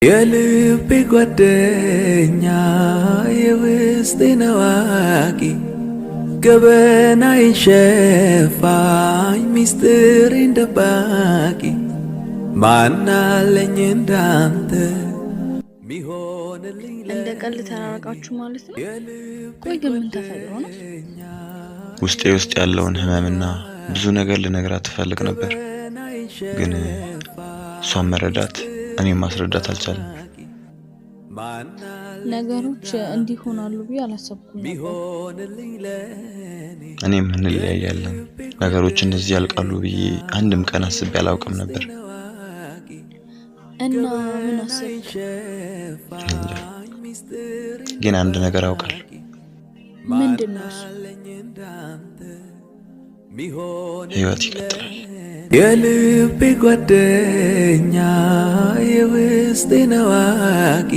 የልቤ ጓደኛ የውስጤን አዋቂ ገበናዬን ሸፋኝ ሚስጥሬን ደባቂ ማናለኝ እንዳንተ ሚሆንልኝ እንደ ቀልድ ተራራቃችሁ ማለት ነው። ቆይ ግን ምን ተፈጥሮ ነው? ውስጥ ያለውን ህመምና ብዙ ነገር ልነግራት ትፈልግ ነበር፣ ግን እሷን መረዳት እኔም ማስረዳት አልቻለም። ነገሮች እንዲሆናሉ ብዬ አላሰብኩም ነበር። እኔም እንለያያለን፣ ነገሮች እንደዚህ ያልቃሉ ብዬ አንድም ቀን አስቤ አላውቅም ነበር። እና ምን አሰብክ? ግን አንድ ነገር አውቃለሁ። ምንድነው እሱ? ህይወት ይቀጥላል። የልቤ ጓደኛ የውስጤን አዋቂ